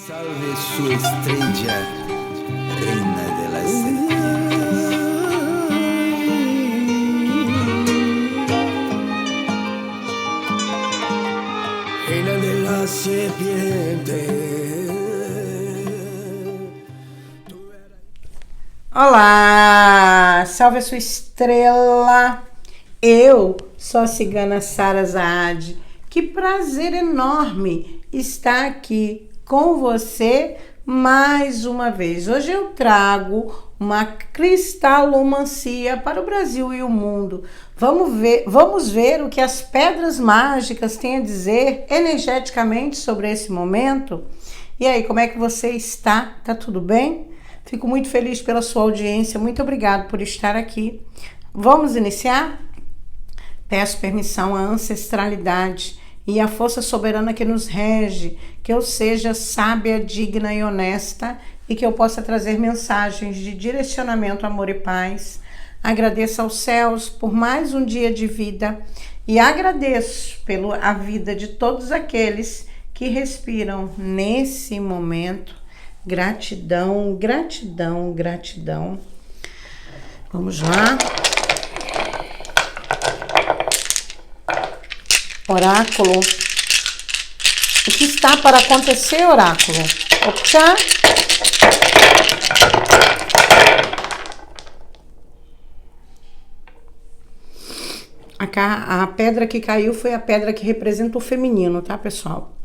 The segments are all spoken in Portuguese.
Salve sua estrella, reina de las serpientes. Reina de las serpientes. Olá, salve a sua estrela. Eu sou a cigana Sara Zaad. Que prazer enorme estar aqui com você mais uma vez. Hoje eu trago uma cristalomancia para o Brasil e o mundo. Vamos ver o que as pedras mágicas têm a dizer energeticamente sobre esse momento. E aí, como é que você está? Tá tudo bem? Fico muito feliz pela sua audiência. Muito obrigado por estar aqui. Vamos iniciar? Peço permissão à ancestralidade e à força soberana que nos rege, que eu seja sábia, digna e honesta e que eu possa trazer mensagens de direcionamento, amor e paz. Agradeço aos céus por mais um dia de vida e agradeço pela vida de todos aqueles que respiram nesse momento. Gratidão, gratidão, gratidão. Vamos lá. Oráculo. O que está para acontecer, oráculo? Oxa. A pedra que caiu foi a pedra que representa o feminino, tá, pessoal?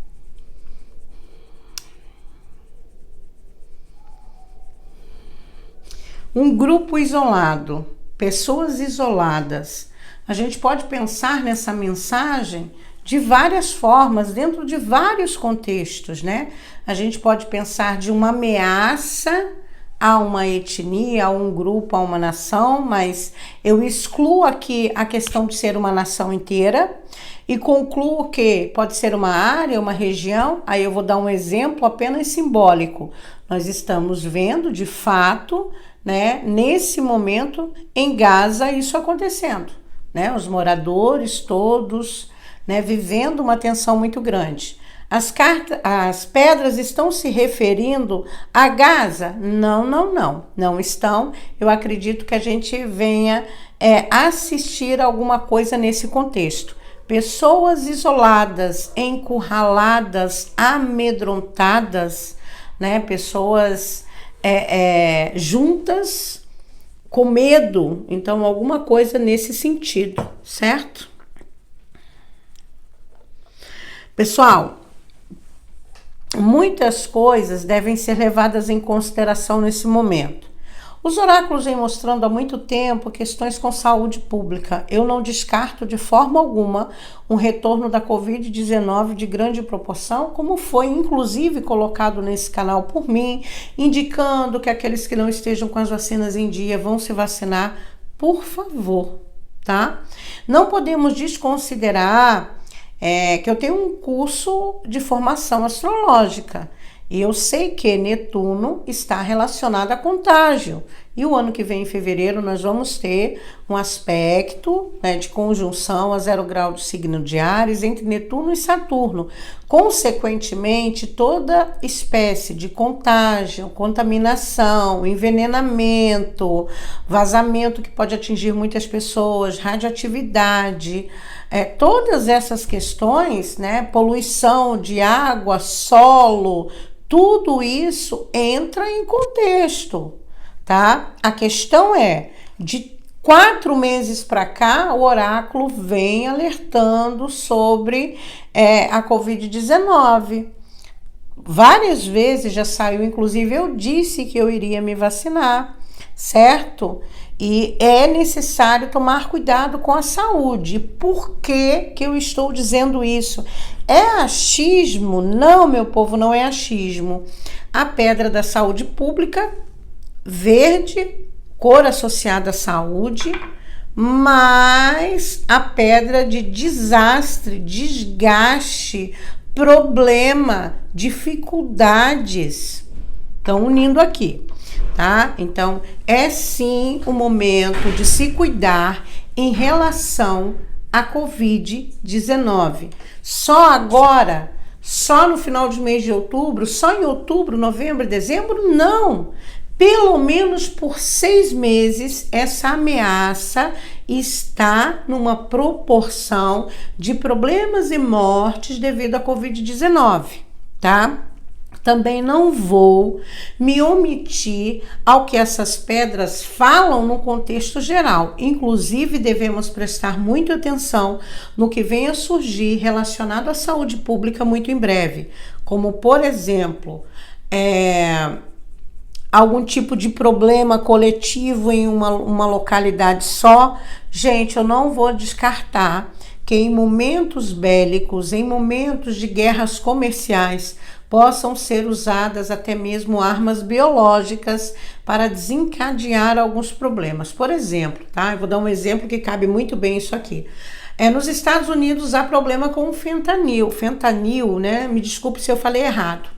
Um grupo isolado, pessoas isoladas. A gente pode pensar nessa mensagem de várias formas, dentro de vários contextos, né? A gente pode pensar de uma ameaça a uma etnia, a um grupo, a uma nação, mas eu excluo aqui a questão de ser uma nação inteira e concluo que pode ser uma área, uma região. Aí eu vou dar um exemplo apenas simbólico. Nós estamos vendo, de fato, né, nesse momento, em Gaza, isso acontecendo. Né, os moradores todos, né, vivendo uma tensão muito grande. As pedras estão se referindo a Gaza? Não estão. Eu acredito que a gente venha assistir alguma coisa nesse contexto. Pessoas isoladas, encurraladas, amedrontadas, né, pessoas juntas, com medo, então alguma coisa nesse sentido, certo? Pessoal, muitas coisas devem ser levadas em consideração nesse momento. Os oráculos vêm mostrando há muito tempo questões com saúde pública. Eu não descarto de forma alguma um retorno da Covid-19 de grande proporção, como foi inclusive colocado nesse canal por mim, indicando que aqueles que não estejam com as vacinas em dia vão se vacinar, por favor, tá? Não podemos desconsiderar que eu tenho um curso de formação astrológica. E eu sei que Netuno está relacionado a contágio. E o ano que vem, em fevereiro, nós vamos ter um aspecto, né, de conjunção a 0 grau do signo de Áries entre Netuno e Saturno. Consequentemente, toda espécie de contágio, contaminação, envenenamento, vazamento que pode atingir muitas pessoas, radioatividade, todas essas questões, né, poluição de água, solo, tudo isso entra em contexto, tá? A questão é, de 4 meses para cá, o oráculo vem alertando sobre a Covid-19. Várias vezes já saiu, inclusive eu disse que eu iria me vacinar, certo? E é necessário tomar cuidado com a saúde. Por que eu estou dizendo isso? É achismo? Não, meu povo, não é achismo. A pedra da saúde pública, verde, cor associada à saúde, mas a pedra de desastre, desgaste, problema, dificuldades. Estão unindo aqui. Tá? Então, é sim o momento de se cuidar em relação à Covid-19. Só agora só no final do mês de outubro, só em outubro, novembro e dezembro? Não! Pelo menos por 6 meses, essa ameaça está numa proporção de problemas e mortes devido à Covid-19, tá? Também não vou me omitir ao que essas pedras falam no contexto geral. Inclusive, devemos prestar muita atenção no que venha a surgir relacionado à saúde pública muito em breve, como, por exemplo, algum tipo de problema coletivo em uma localidade só. Gente, eu não vou descartar que em momentos bélicos, em momentos de guerras comerciais, possam ser usadas até mesmo armas biológicas para desencadear alguns problemas. Por exemplo, tá? Eu vou dar um exemplo que cabe muito bem isso aqui. Nos Estados Unidos há problema com o fentanil. Fentanil, né? Me desculpe se eu falei errado.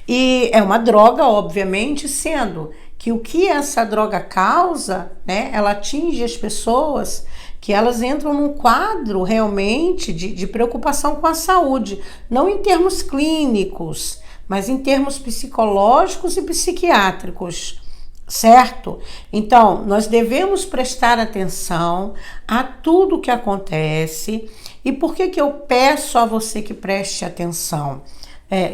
E é uma droga, obviamente, sendo que o que essa droga causa, né? Ela atinge as pessoas que elas entram num quadro realmente de preocupação com a saúde, não em termos clínicos, mas em termos psicológicos e psiquiátricos, certo? Então, nós devemos prestar atenção a tudo que acontece. E por que eu peço a você que preste atenção?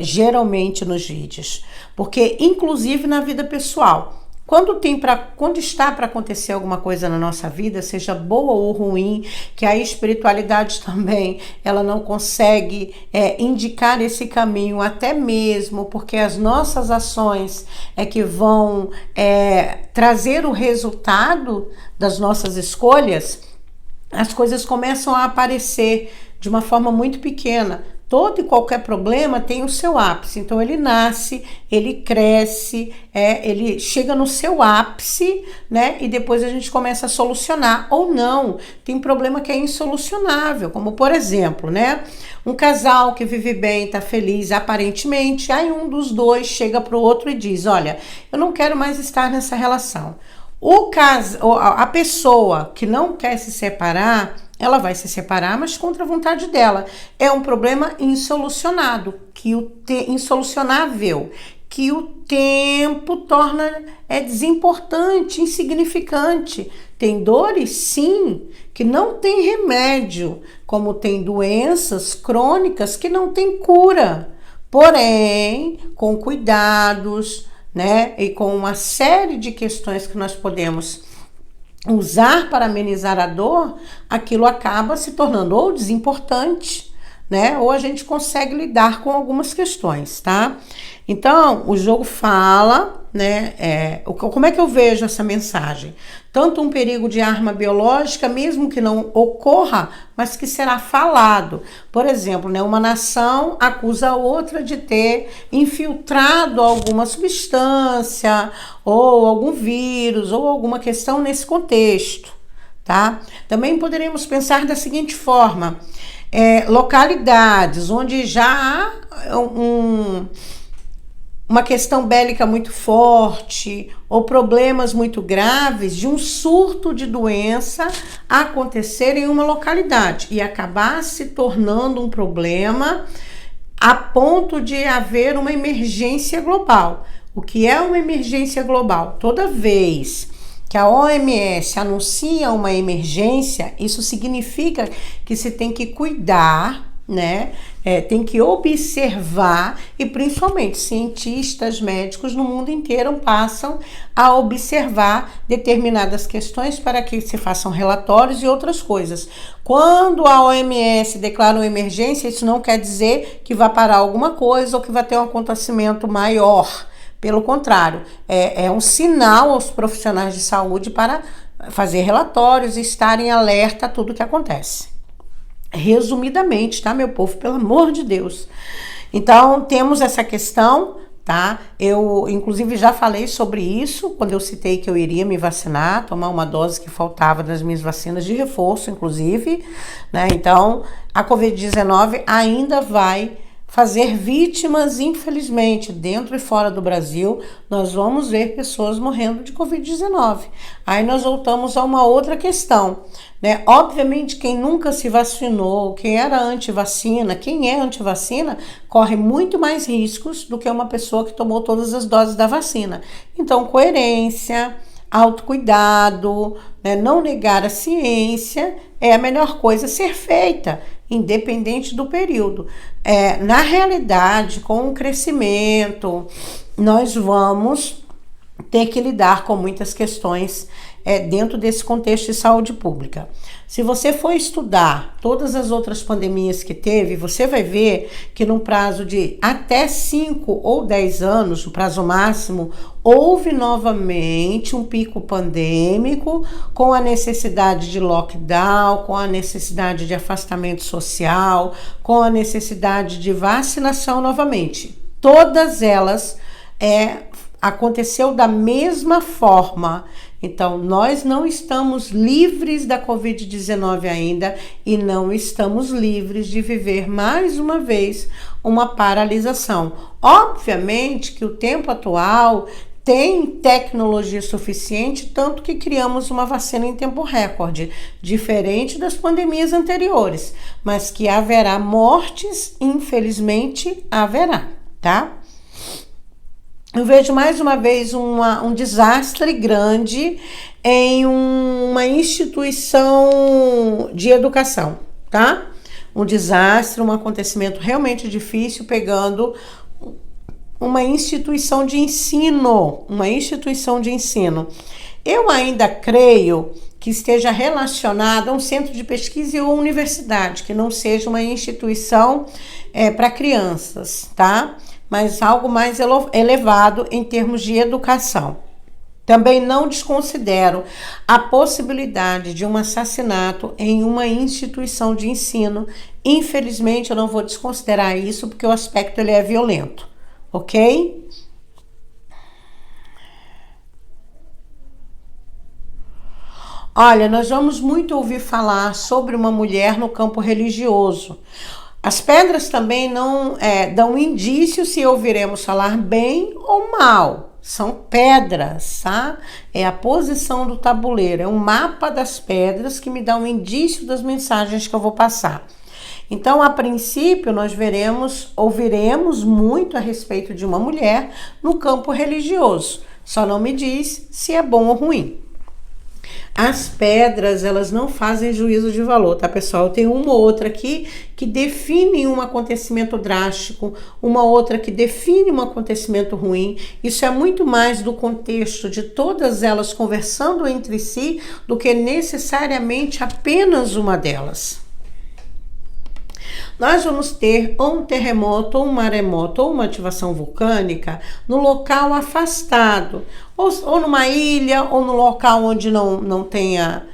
Geralmente nos vídeos, porque inclusive na vida pessoal, quando está para acontecer alguma coisa na nossa vida, seja boa ou ruim, que a espiritualidade também ela não consegue indicar esse caminho, até mesmo porque as nossas ações é que vão trazer o resultado das nossas escolhas, as coisas começam a aparecer de uma forma muito pequena. Todo e qualquer problema tem o seu ápice, então ele nasce, ele cresce, ele chega no seu ápice, né? E depois a gente começa a solucionar, ou não, tem problema que é insolucionável, como por exemplo, né? Um casal que vive bem, tá feliz aparentemente, aí um dos dois chega pro outro e diz, olha, eu não quero mais estar nessa relação. A pessoa que não quer se separar, ela vai se separar, mas contra a vontade dela. É um problema insolucionado, insolucionável, que o tempo torna desimportante, insignificante. Tem dores, sim, que não tem remédio, como tem doenças crônicas que não tem cura. Porém, com cuidados, né, e com uma série de questões que nós podemos usar para amenizar a dor, aquilo acaba se tornando ou desimportante, né? Ou a gente consegue lidar com algumas questões, tá? Então, o jogo fala, né? Como é que eu vejo essa mensagem? Tanto um perigo de arma biológica, mesmo que não ocorra, mas que será falado. Por exemplo, né, uma nação acusa a outra de ter infiltrado alguma substância, ou algum vírus, ou alguma questão nesse contexto, tá? Também poderíamos pensar da seguinte forma: localidades onde já há uma questão bélica muito forte ou problemas muito graves de um surto de doença acontecer em uma localidade e acabar se tornando um problema a ponto de haver uma emergência global. O que é uma emergência global? Toda vez que a OMS anuncia uma emergência, isso significa que se tem que cuidar, né? Tem que observar, e principalmente cientistas, médicos no mundo inteiro passam a observar determinadas questões para que se façam relatórios e outras coisas. Quando a OMS declara uma emergência, isso não quer dizer que vai parar alguma coisa ou que vai ter um acontecimento maior. Pelo contrário, é um sinal aos profissionais de saúde para fazer relatórios e estarem alerta a tudo que acontece. Resumidamente, tá, meu povo? Pelo amor de Deus. Então, temos essa questão, tá? Eu, inclusive, já falei sobre isso quando eu citei que eu iria me vacinar, tomar uma dose que faltava das minhas vacinas de reforço, inclusive, né? Então, a Covid-19 ainda vai fazer vítimas, infelizmente, dentro e fora do Brasil, nós vamos ver pessoas morrendo de Covid-19. Aí nós voltamos a uma outra questão, né? Obviamente, quem nunca se vacinou, quem era antivacina, quem é antivacina, corre muito mais riscos do que uma pessoa que tomou todas as doses da vacina. Então, coerência, autocuidado, né? Não negar a ciência é a melhor coisa a ser feita, independente do período. Na realidade, com o crescimento, nós vamos ter que lidar com muitas questões dentro desse contexto de saúde pública. Se você for estudar todas as outras pandemias que teve, você vai ver que no prazo de até 5 ou 10 anos, no prazo máximo, houve novamente um pico pandêmico com a necessidade de lockdown, com a necessidade de afastamento social, com a necessidade de vacinação novamente. Todas elas aconteceu da mesma forma. Então, nós não estamos livres da Covid-19 ainda e não estamos livres de viver mais uma vez uma paralisação. Obviamente que o tempo atual tem tecnologia suficiente, tanto que criamos uma vacina em tempo recorde, diferente das pandemias anteriores, mas que haverá mortes, infelizmente haverá, tá? Eu vejo mais uma vez um desastre grande em uma instituição de educação, tá? Um desastre, um acontecimento realmente difícil pegando uma instituição de ensino, Eu ainda creio que esteja relacionado a um centro de pesquisa ou universidade, que não seja uma instituição para crianças, tá? Mas algo mais elevado em termos de educação. Também não desconsidero a possibilidade de um assassinato em uma instituição de ensino. Infelizmente, eu não vou desconsiderar isso, porque o aspecto ele é violento, ok? Olha, nós vamos muito ouvir falar sobre uma mulher no campo religioso. As pedras também não dão indício se ouviremos falar bem ou mal. São pedras, tá? É a posição do tabuleiro, é um mapa das pedras que me dá um indício das mensagens que eu vou passar. Então, a princípio, nós ouviremos muito a respeito de uma mulher no campo religioso. Só não me diz se é bom ou ruim. As pedras, elas não fazem juízo de valor, tá, pessoal? Tem uma ou outra aqui que define um acontecimento drástico, uma outra que define um acontecimento ruim. Isso é muito mais do contexto de todas elas conversando entre si do que necessariamente apenas uma delas. Nós vamos ter ou um terremoto, ou um maremoto, ou uma ativação vulcânica no local afastado, ou numa ilha, ou no local onde não tenha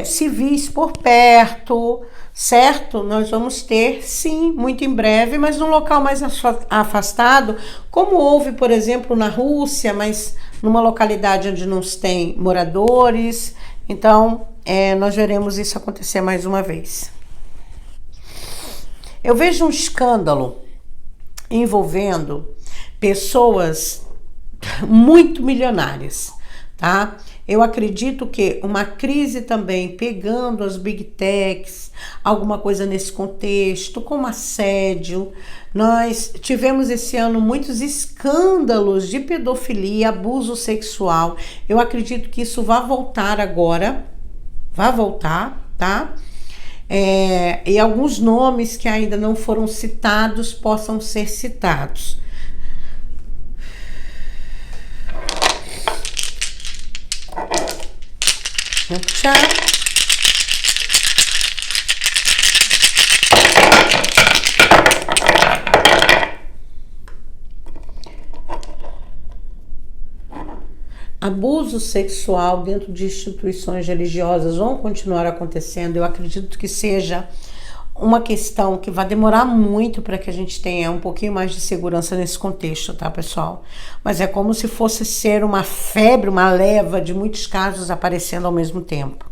civis por perto, certo? Nós vamos ter, sim, muito em breve, mas num local mais afastado, como houve, por exemplo, na Rússia, mas numa localidade onde não se tem moradores. Então, nós veremos isso acontecer mais uma vez. Eu vejo um escândalo envolvendo pessoas muito milionárias, tá? Eu acredito que uma crise também pegando as big techs, alguma coisa nesse contexto, como assédio. Nós tivemos esse ano muitos escândalos de pedofilia, abuso sexual. Eu acredito que isso vai voltar agora, tá? E alguns nomes que ainda não foram citados possam ser citados. Tchau. Abuso sexual dentro de instituições religiosas vão continuar acontecendo. Eu acredito que seja uma questão que vai demorar muito para que a gente tenha um pouquinho mais de segurança nesse contexto, tá, pessoal? Mas é como se fosse ser uma febre, uma leva de muitos casos aparecendo ao mesmo tempo.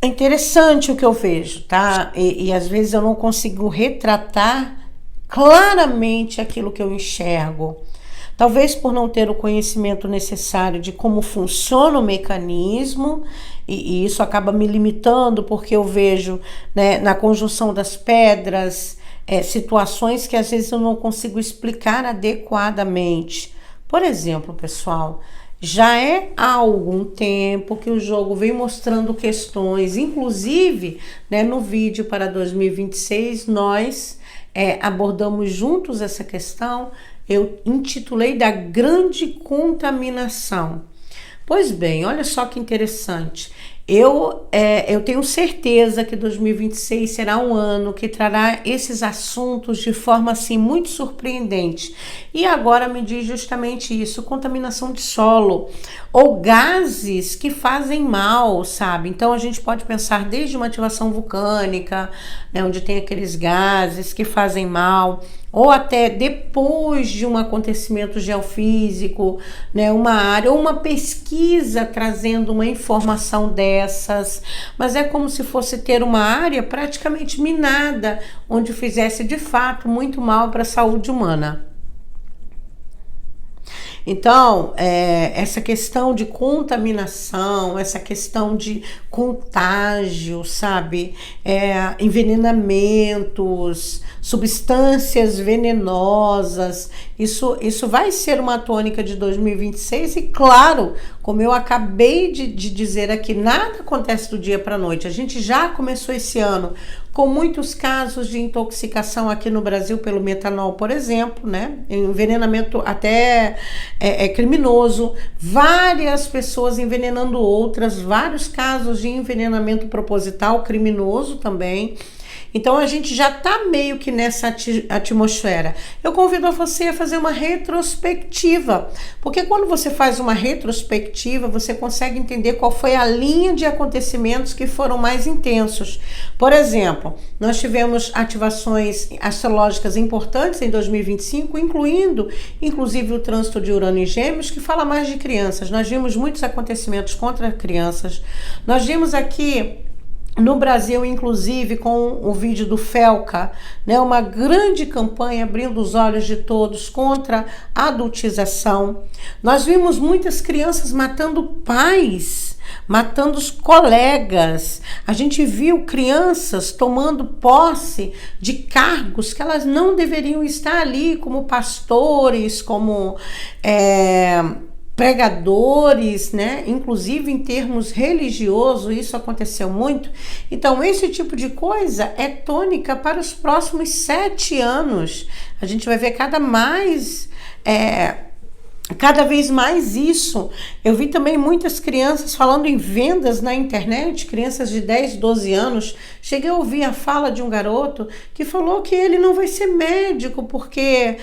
É interessante o que eu vejo, tá? E às vezes eu não consigo retratar claramente aquilo que eu enxergo. Talvez por não ter o conhecimento necessário de como funciona o mecanismo, e isso acaba me limitando, porque eu vejo, né, na conjunção das pedras, situações que às vezes eu não consigo explicar adequadamente. Por exemplo, pessoal, já é há algum tempo que o jogo vem mostrando questões, inclusive, né, no vídeo para 2026, nós abordamos juntos essa questão. Eu intitulei da grande contaminação. Pois bem, olha só que interessante. Eu tenho certeza que 2026 será um ano que trará esses assuntos de forma assim muito surpreendente. E agora me diz justamente isso: contaminação de solo ou gases que fazem mal, sabe? Então a gente pode pensar desde uma ativação vulcânica, né, onde tem aqueles gases que fazem mal, ou até depois de um acontecimento geofísico, né, uma área ou uma pesquisa trazendo uma informação dessas, mas é como se fosse ter uma área praticamente minada, onde fizesse de fato muito mal para a saúde humana. Então, essa questão de contaminação, essa questão de contágio, sabe? Envenenamentos, substâncias venenosas, isso vai ser uma tônica de 2026 e, claro, como eu acabei de dizer aqui, nada acontece do dia para a noite. A gente já começou esse ano com muitos casos de intoxicação aqui no Brasil pelo metanol, por exemplo, né? Envenenamento até criminoso, várias pessoas envenenando outras, vários casos de envenenamento proposital criminoso também. Então a gente já está meio que nessa atmosfera. Eu convido você a fazer uma retrospectiva, porque quando você faz uma retrospectiva, você consegue entender qual foi a linha de acontecimentos que foram mais intensos. Por exemplo, nós tivemos ativações astrológicas importantes em 2025, inclusive o trânsito de Urano em Gêmeos, que fala mais de crianças. Nós vimos muitos acontecimentos contra crianças. Nós vimos aqui no Brasil, inclusive, com o vídeo do Felca, né, uma grande campanha abrindo os olhos de todos contra a adultização. Nós vimos muitas crianças matando pais, matando os colegas. A gente viu crianças tomando posse de cargos que elas não deveriam estar ali, como pastores, como pregadores, né? Inclusive em termos religiosos, isso aconteceu muito. Então, esse tipo de coisa é tônica para os próximos 7 anos. A gente vai ver cada vez mais isso. Eu vi também muitas crianças falando em vendas na internet, crianças de 10, 12 anos. Cheguei a ouvir a fala de um garoto que falou que ele não vai ser médico porque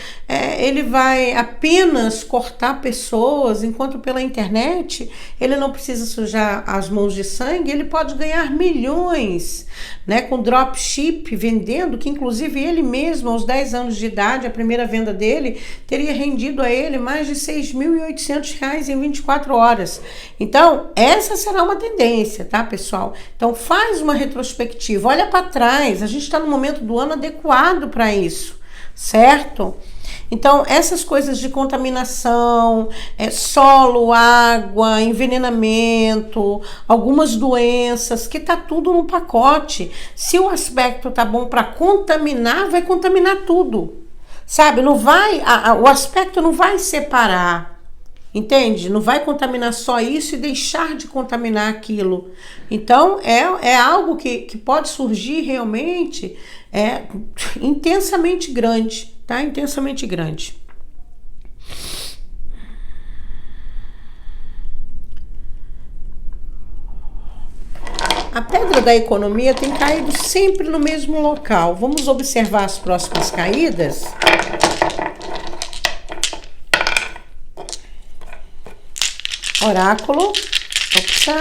ele vai apenas cortar pessoas, enquanto pela internet ele não precisa sujar as mãos de sangue, ele pode ganhar milhões, né, com dropship, vendendo, que inclusive ele mesmo, aos 10 anos de idade, a primeira venda dele teria rendido a ele mais de R$6.800 em 24 horas. Então, essa será uma tendência, tá, pessoal? Então, faz uma retrospectiva, olha para trás, a gente está no momento do ano adequado para isso, certo? Então, essas coisas de contaminação, solo, água, envenenamento, algumas doenças, que tá tudo no pacote. Se o aspecto tá bom para contaminar, vai contaminar tudo. Sabe, não vai, o aspecto não vai separar, entende? Não vai contaminar só isso e deixar de contaminar aquilo. Então, é algo que pode surgir realmente intensamente grande, tá? Intensamente grande. A pedra da economia tem caído sempre no mesmo local. Vamos observar as próximas caídas? Oráculo. Opa.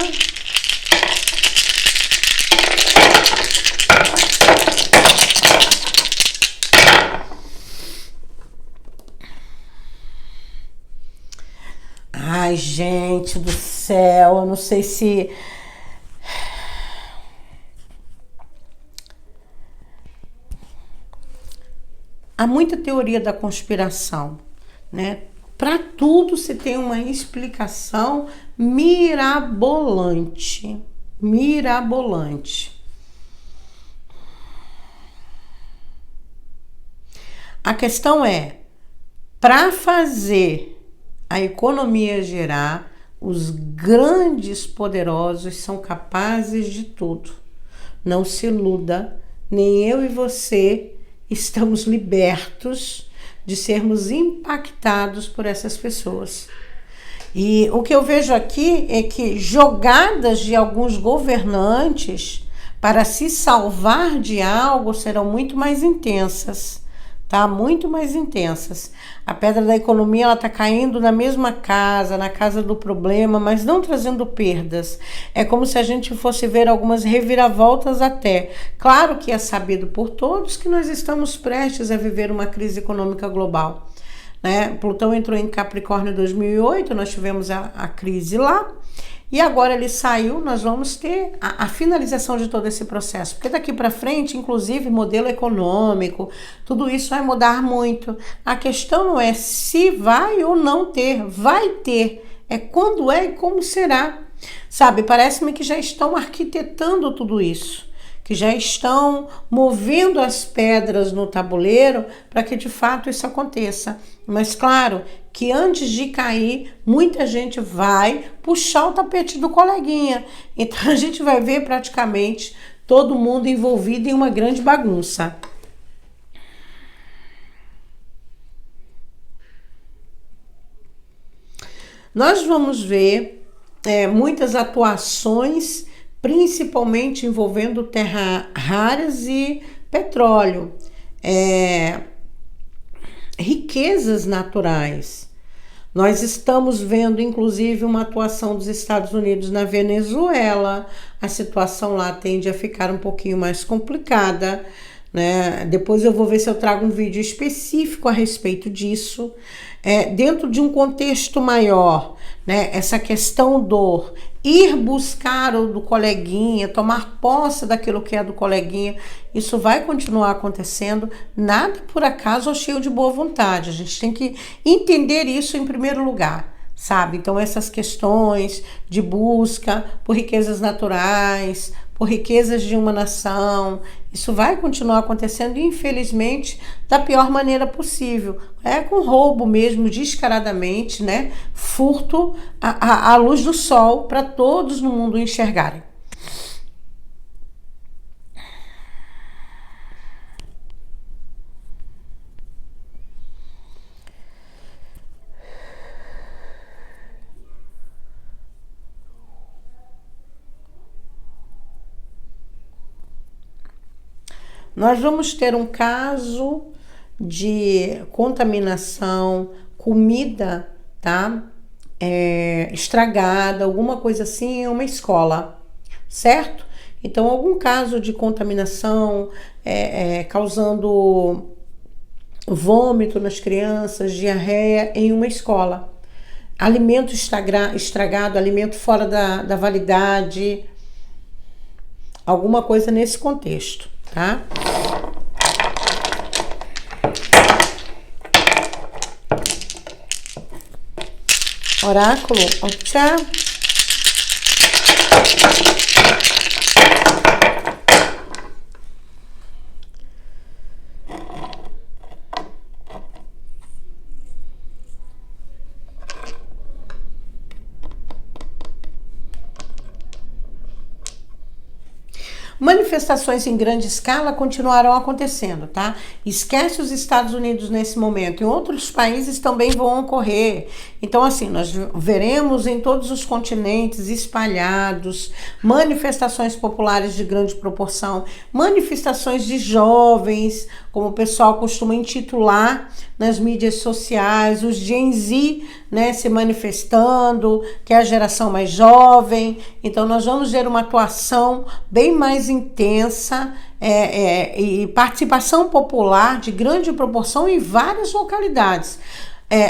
Ai, gente do céu, eu não sei se há muita teoria da conspiração, né? Para tudo se tem uma explicação mirabolante. Mirabolante. A questão é, para fazer a economia girar, os grandes poderosos são capazes de tudo. Não se iluda, nem eu e você estamos libertos de sermos impactados por essas pessoas. E o que eu vejo aqui é que jogadas de alguns governantes para se salvar de algo serão muito mais intensas. Tá? Muito mais intensas. A pedra da economia, ela está caindo na mesma casa, na casa do problema, mas não trazendo perdas. É como se a gente fosse ver algumas reviravoltas até. Claro que é sabido por todos que nós estamos prestes a viver uma crise econômica global, né? Plutão entrou em Capricórnio em 2008, nós tivemos a crise lá. E agora ele saiu, nós vamos ter a finalização de todo esse processo. Porque daqui para frente, inclusive, modelo econômico, tudo isso vai mudar muito. A questão não é se vai ou não ter, vai ter. É quando é e como será. Sabe, parece-me que já estão arquitetando tudo isso. Que já estão movendo as pedras no tabuleiro para que de fato isso aconteça. Mas claro que antes de cair, muita gente vai puxar o tapete do coleguinha. Então a gente vai ver praticamente todo mundo envolvido em uma grande bagunça. Nós vamos ver muitas atuações, principalmente envolvendo terras raras e petróleo, riquezas naturais. Nós estamos vendo, inclusive, uma atuação dos Estados Unidos na Venezuela. A situação lá tende a ficar um pouquinho mais complicada, né? Depois eu vou ver se eu trago um vídeo específico a respeito disso. Dentro de um contexto maior, né? Essa questão do ir buscar o do coleguinha, tomar posse daquilo que é do coleguinha, isso vai continuar acontecendo, nada por acaso ou cheio de boa vontade. A gente tem que entender isso em primeiro lugar, sabe? Então essas questões de busca por riquezas naturais, por riquezas de uma nação, isso vai continuar acontecendo, infelizmente, da pior maneira possível. Com roubo mesmo, descaradamente, né? Furto à luz do sol para todos no mundo enxergarem. Nós vamos ter um caso de contaminação, comida, tá? Estragada, alguma coisa assim em uma escola, certo? Então, algum caso de contaminação causando vômito nas crianças, diarreia em uma escola. Alimento estragado, alimento fora da validade, alguma coisa nesse contexto, tá? Oráculo, tchau. Manifestações em grande escala continuarão acontecendo, tá? Esquece os Estados Unidos nesse momento. Em outros países também vão ocorrer. Então, assim, nós veremos em todos os continentes espalhados manifestações populares de grande proporção, manifestações de jovens, como o pessoal costuma intitular nas mídias sociais, os Gen Z, né, se manifestando, que é a geração mais jovem. Então nós vamos ver uma atuação bem mais intensa e participação popular de grande proporção em várias localidades.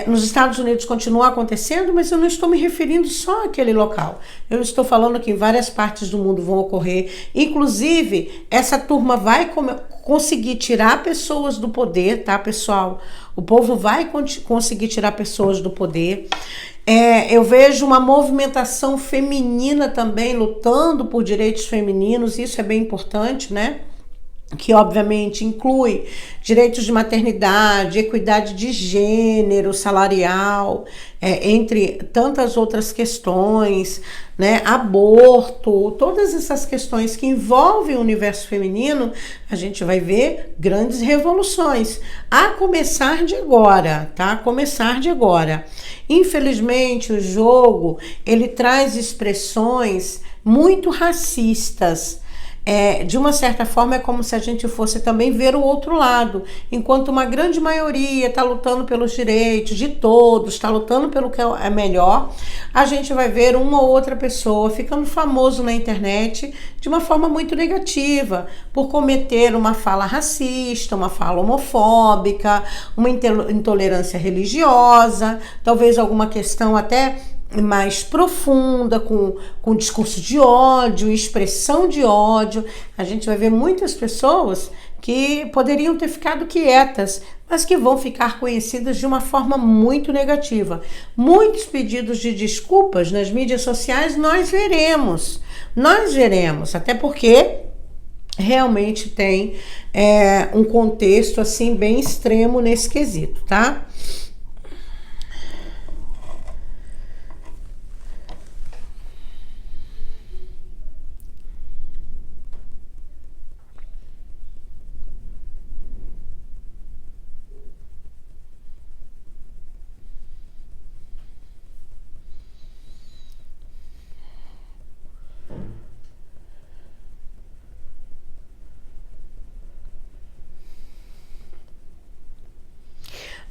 Nos Estados Unidos continua acontecendo, mas eu não estou me referindo só àquele local. Eu estou falando que em várias partes do mundo vão ocorrer. Inclusive, essa turma vai conseguir tirar pessoas do poder, tá, pessoal? O povo vai conseguir tirar pessoas do poder. Eu vejo uma movimentação feminina também lutando por direitos femininos, isso é bem importante, né? Que obviamente inclui direitos de maternidade, equidade de gênero, salarial, entre tantas outras questões, né? Aborto, todas essas questões que envolvem o universo feminino, a gente vai ver grandes revoluções, a começar de agora, tá? A começar de agora. Infelizmente, o jogo, ele traz expressões muito racistas. De uma certa forma é como se a gente fosse também ver o outro lado, enquanto uma grande maioria está lutando pelos direitos de todos, está lutando pelo que é melhor, a gente vai ver uma ou outra pessoa ficando famoso na internet de uma forma muito negativa, por cometer uma fala racista, uma fala homofóbica, uma intolerância religiosa, talvez alguma questão até mais profunda, com discurso de ódio, expressão de ódio. A gente vai ver muitas pessoas que poderiam ter ficado quietas, mas que vão ficar conhecidas de uma forma muito negativa. Muitos pedidos de desculpas nas mídias sociais nós veremos, até porque realmente tem um contexto assim bem extremo nesse quesito, tá?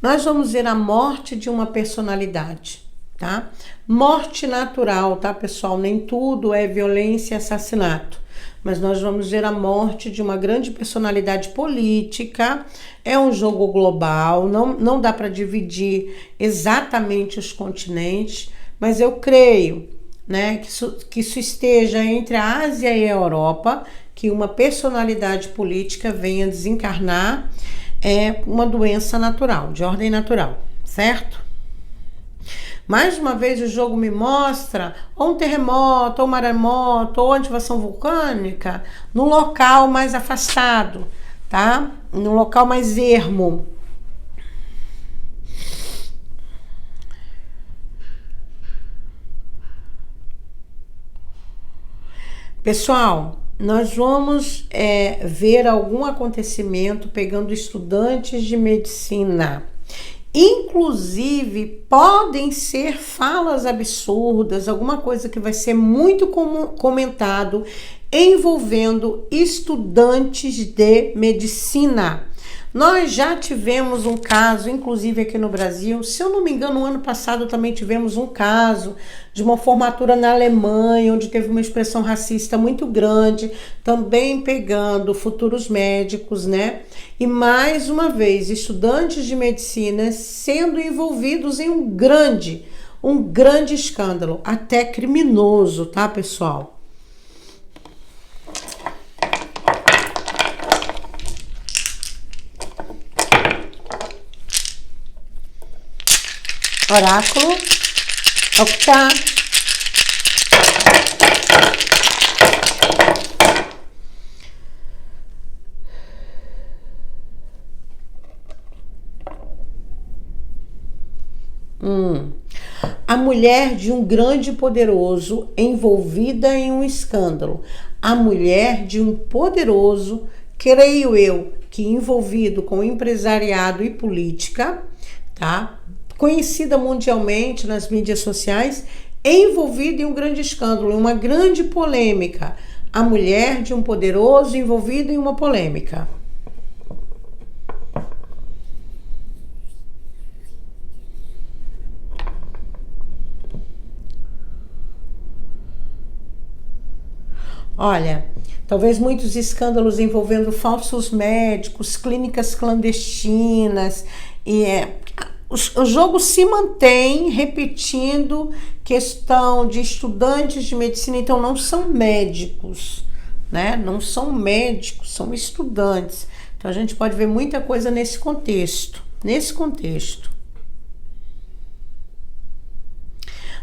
Nós vamos ver a morte de uma personalidade, tá? Morte natural, tá, pessoal? Nem tudo é violência e assassinato, mas nós vamos ver a morte de uma grande personalidade política. É um jogo global, não dá para dividir exatamente os continentes, mas eu creio, né, que isso esteja entre a Ásia e a Europa, que uma personalidade política venha desencarnar uma doença natural, de ordem natural, certo? Mais uma vez o jogo me mostra ou um terremoto, ou um maremoto, ou ativação vulcânica num local mais afastado, tá? Num local mais ermo. Pessoal, nós vamos ver algum acontecimento pegando estudantes de medicina. Inclusive, podem ser falas absurdas, alguma coisa que vai ser muito comentado envolvendo estudantes de medicina. Nós já tivemos um caso, inclusive aqui no Brasil, se eu não me engano, no ano passado também tivemos um caso de uma formatura na Alemanha, onde teve uma expressão racista muito grande, também pegando futuros médicos, né? E mais uma vez, estudantes de medicina sendo envolvidos em um grande escândalo, até criminoso, tá, pessoal? Oráculo, Octá. A mulher de um grande poderoso envolvida em um escândalo. A mulher de um poderoso, creio eu, que envolvido com empresariado e política, tá? Conhecida mundialmente nas mídias sociais, envolvida em um grande escândalo, em uma grande polêmica. A mulher de um poderoso envolvida em uma polêmica. Olha, talvez muitos escândalos envolvendo falsos médicos, clínicas clandestinas, e o jogo se mantém repetindo questão de estudantes de medicina, então não são médicos, né? Não são médicos, são estudantes. Então a gente pode ver muita coisa nesse contexto.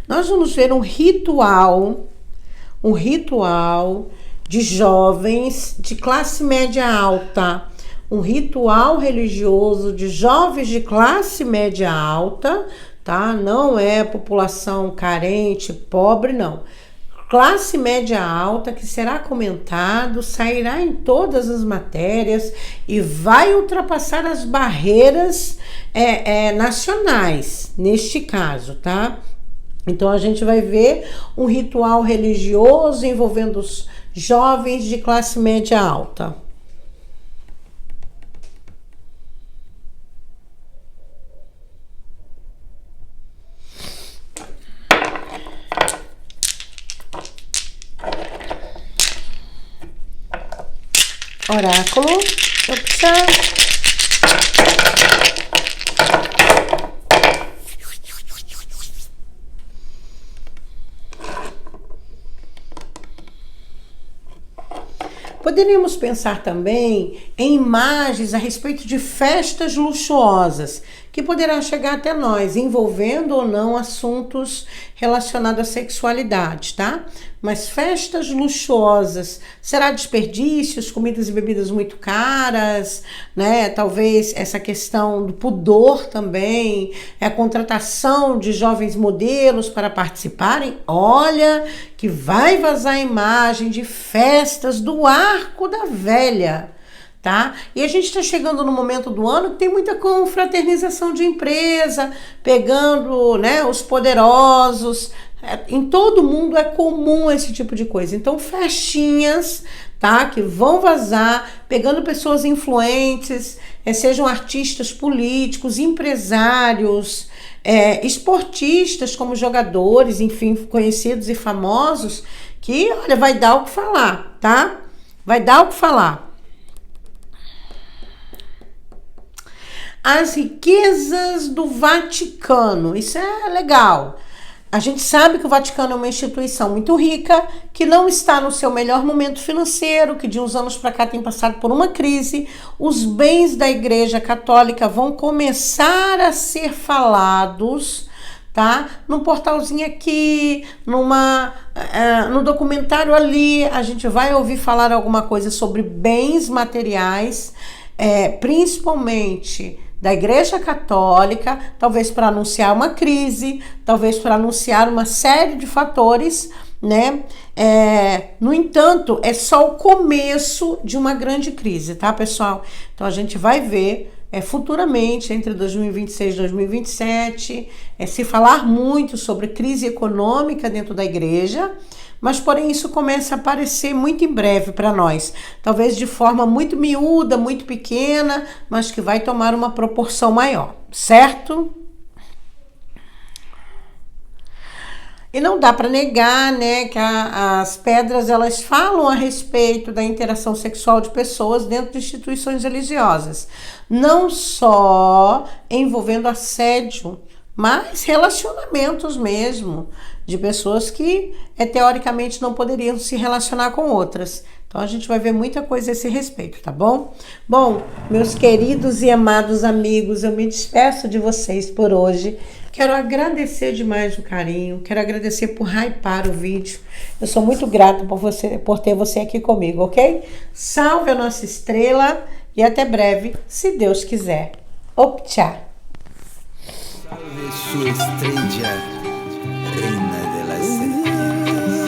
Nós vamos ver um ritual de jovens de classe média alta, um ritual religioso de jovens de classe média alta, tá? Não é população carente, pobre, não. Classe média alta, que será comentado, sairá em todas as matérias e vai ultrapassar as barreiras nacionais, neste caso, tá? Então a gente vai ver um ritual religioso envolvendo os jovens de classe média alta. Oráculo. Poderíamos pensar também em imagens a respeito de festas luxuosas que poderão chegar até nós, envolvendo ou não assuntos relacionados à sexualidade, tá? Mas festas luxuosas, será desperdícios, comidas e bebidas muito caras, né? Talvez essa questão do pudor também, a contratação de jovens modelos para participarem. Olha que vai vazar a imagem de festas do Arco da Velha, tá? E a gente está chegando no momento do ano que tem muita confraternização de empresa, pegando, né, os poderosos. Em todo mundo é comum esse tipo de coisa. Então, festinhas, tá, que vão vazar, pegando pessoas influentes, sejam artistas políticos, empresários, esportistas como jogadores, enfim, conhecidos e famosos, que, olha, vai dar o que falar, tá? Vai dar o que falar. As riquezas do Vaticano, isso é legal. A gente sabe que o Vaticano é uma instituição muito rica, que não está no seu melhor momento financeiro, que de uns anos para cá tem passado por uma crise. Os bens da Igreja Católica vão começar a ser falados, tá? Num portalzinho aqui, no documentário ali, a gente vai ouvir falar alguma coisa sobre bens materiais, principalmente da Igreja Católica, talvez para anunciar uma crise, talvez para anunciar uma série de fatores, né? No entanto, é só o começo de uma grande crise, tá, pessoal? Então a gente vai ver futuramente, entre 2026 e 2027, se falar muito sobre crise econômica dentro da igreja, mas porém isso começa a aparecer muito em breve para nós, talvez de forma muito miúda, muito pequena, mas que vai tomar uma proporção maior, certo? E não dá para negar, né, que as pedras elas falam a respeito da interação sexual de pessoas dentro de instituições religiosas, não só envolvendo assédio, mas relacionamentos mesmo, de pessoas que teoricamente não poderiam se relacionar com outras. Então a gente vai ver muita coisa a esse respeito, tá bom? Bom, meus queridos e amados amigos, eu me despeço de vocês por hoje. Quero agradecer demais o carinho, quero agradecer por hypar o vídeo. Eu sou muito grata por ter você aqui comigo, ok? Salve a nossa estrela e até breve, se Deus quiser. Optcha! Salve sua estrella, reina de las serpientes.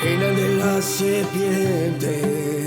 Reina de las serpientes.